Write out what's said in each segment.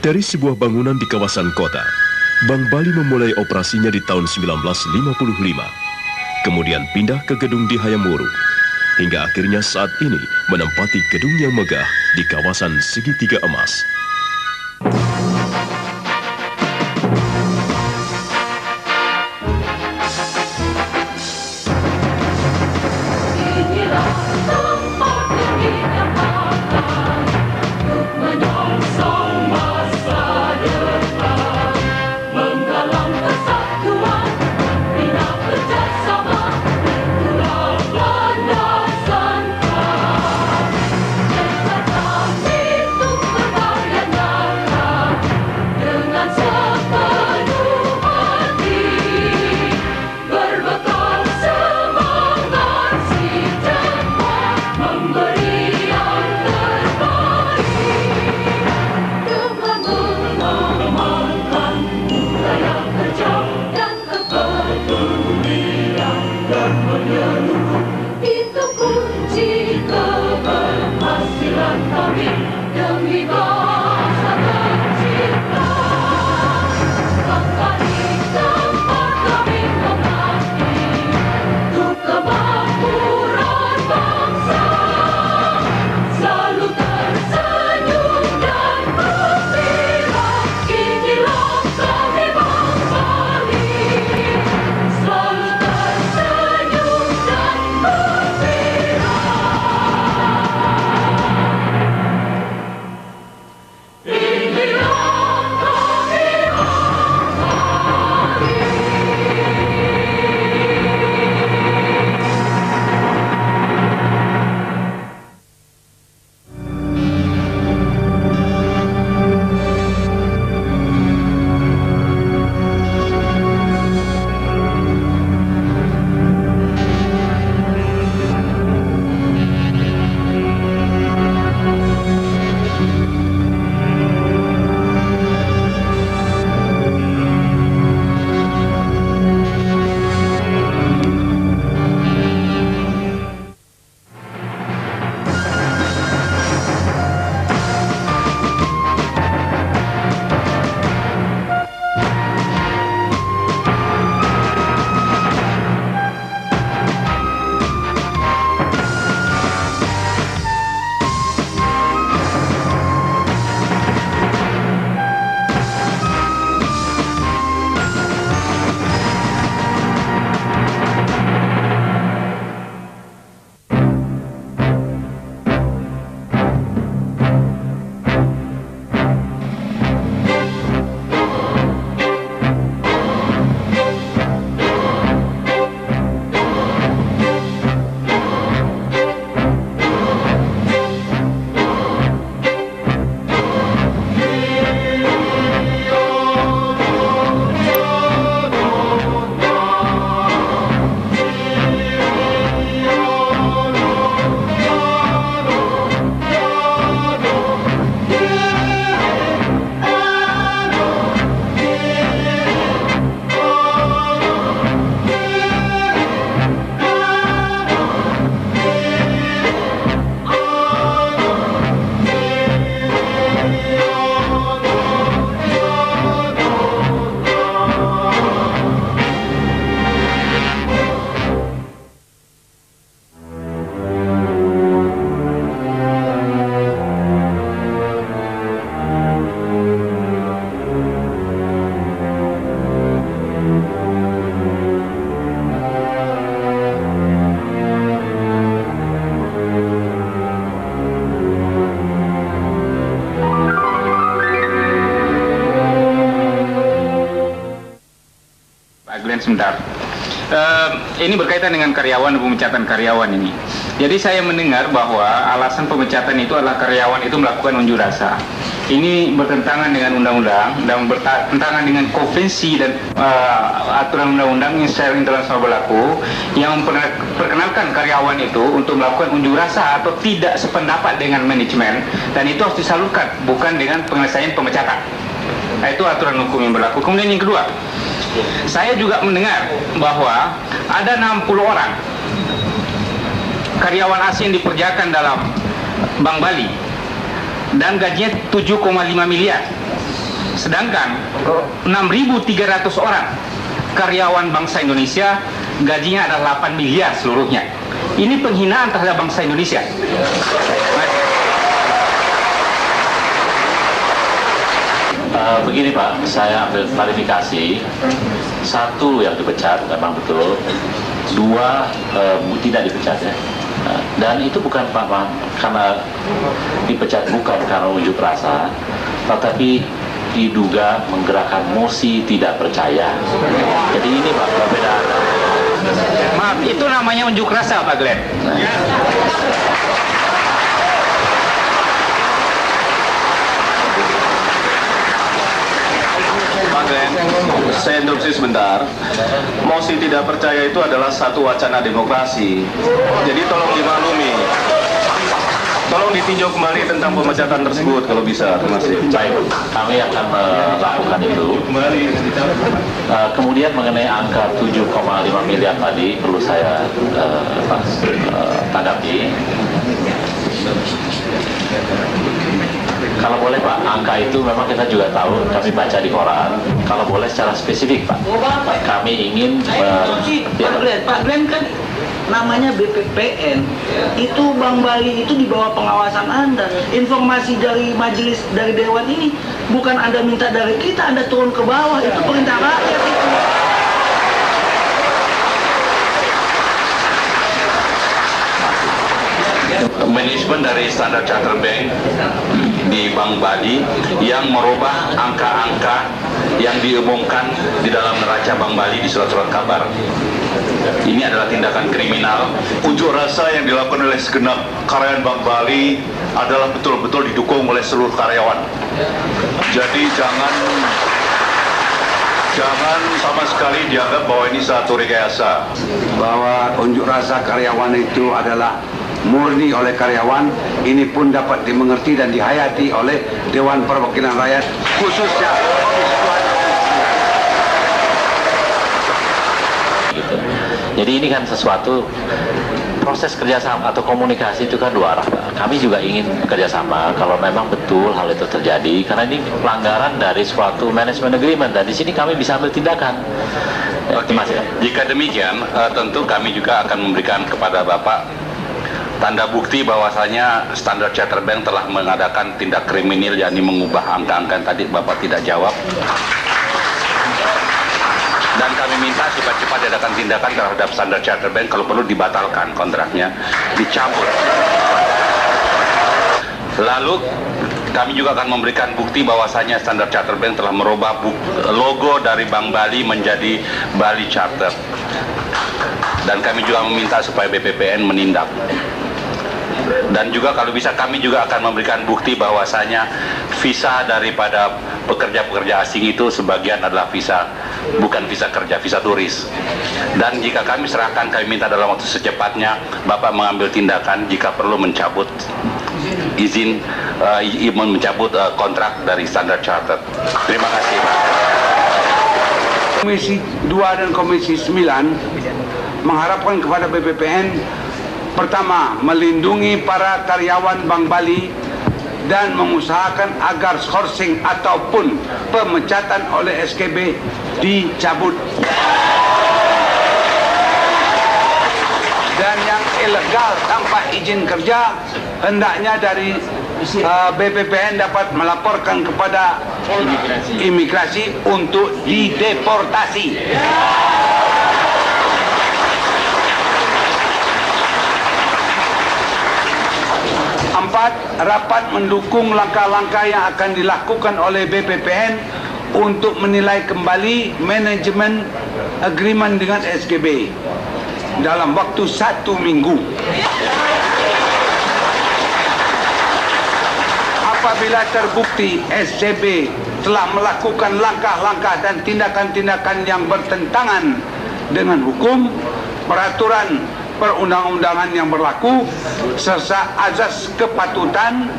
Dari sebuah bangunan di kawasan kota, Bank Bali memulai operasinya di tahun 1955. Kemudian pindah ke gedung di Hayamuru, hingga akhirnya saat ini menempati gedung yang megah di kawasan Segitiga Emas. Sebentar. Ini berkaitan dengan karyawan dan pemecatan karyawan ini. Jadi saya mendengar bahwa alasan pemecatan itu adalah karyawan itu melakukan unjuk rasa. Ini bertentangan dengan undang-undang dan bertentangan dengan konvensi dan aturan undang-undang yang secara internasional berlaku yang memperkenalkan karyawan itu untuk melakukan unjuk rasa atau tidak sependapat dengan manajemen, dan itu harus disalurkan, bukan dengan penyelesaian pemecatan. Nah, itu aturan hukum yang berlaku. Kemudian yang kedua, saya juga mendengar bahwa ada 60 orang karyawan asing dipekerjakan dalam Bank Bali dan gajinya 7,5 miliar. Sedangkan 6.300 orang karyawan bangsa Indonesia gajinya adalah 8 miliar seluruhnya. Ini penghinaan terhadap bangsa Indonesia. Begini Pak, saya ambil klarifikasi. Satu yang dipecat memang betul, dua tidak dipecat ya. Dan itu bukan Pak karena dipecat bukan karena unjuk rasa, tetapi diduga menggerakkan mosi tidak percaya. Jadi ini Pak perbedaan. Maaf, itu namanya unjuk rasa Pak Glenn. Pak Glenn, saya interupsi sebentar. Mosi tidak percaya itu adalah satu wacana demokrasi. Jadi tolong dimaklumi. Tolong ditinjau kembali tentang pemecatan tersebut kalau bisa. Terima kasih. Baik, kami akan melakukan itu. Kemudian mengenai angka 7,5 miliar tadi perlu saya tanggapi. Kalau boleh Pak, angka itu memang kita juga tahu, kami baca di koran. Kalau boleh secara spesifik Pak, kami ingin Pak Glenn kan namanya BPPN, itu Bank Bali itu di bawah pengawasan Anda. Informasi dari majelis, dari Dewan ini bukan Anda minta dari kita, Anda turun ke bawah, itu perintah rakyat itu. Manajemen dari Standard Chartered Bank di Bank Bali yang merubah angka-angka yang diumumkan di dalam neraca Bank Bali di surat-surat kabar. Ini adalah tindakan kriminal. Unjuk rasa yang dilakukan oleh segenap karyawan Bank Bali adalah betul-betul didukung oleh seluruh karyawan. Jadi jangan sama sekali dianggap bahwa ini satu rekayasa. Bahwa unjuk rasa karyawan itu adalah murni oleh karyawan, ini pun dapat dimengerti dan dihayati oleh Dewan Perwakilan Rakyat, khususnya gitu. Jadi ini kan sesuatu proses kerjasama atau komunikasi itu kan dua arah. Kami juga ingin kerjasama kalau memang betul hal itu terjadi, karena ini pelanggaran dari suatu management agreement dan di sini kami bisa ambil tindakan. Oke. Jika demikian, tentu kami juga akan memberikan kepada Bapak tanda bukti bahwasanya Standard Chartered Bank telah mengadakan tindak kriminal, yakni mengubah angka-angka yang tadi Bapak tidak jawab. Dan kami minta cepat-cepat diadakan tindakan terhadap Standard Chartered Bank, kalau perlu dibatalkan kontraknya, dicabut. Lalu kami juga akan memberikan bukti bahwasanya Standard Chartered Bank telah merubah logo dari Bank Bali menjadi Bali Charter. Dan kami juga meminta supaya BPPN menindak. Dan juga kalau bisa kami juga akan memberikan bukti bahwasanya visa daripada pekerja-pekerja asing itu sebagian adalah visa, bukan visa kerja, visa turis. Dan jika kami serahkan, kami minta dalam waktu secepatnya Bapak mengambil tindakan jika perlu mencabut izin, mencabut kontrak dari Standard Chartered. Terima kasih Pak. Komisi 2 dan Komisi 9 mengharapkan kepada BPPN, pertama, melindungi para karyawan Bank Bali dan mengusahakan agar sourcing ataupun pemecatan oleh SKB dicabut. Dan yang ilegal tanpa izin kerja hendaknya dari BPPN dapat melaporkan kepada imigrasi untuk dideportasi. Empat, rapat mendukung langkah-langkah yang akan dilakukan oleh BPPN untuk menilai kembali manajemen agreement dengan SKB dalam waktu 1 minggu. Apabila terbukti SCB telah melakukan langkah-langkah dan tindakan-tindakan yang bertentangan dengan hukum, peraturan perundang-undangan yang berlaku, serta azas kepatutan,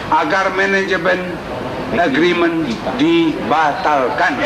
agar manajemen agreement dibatalkan.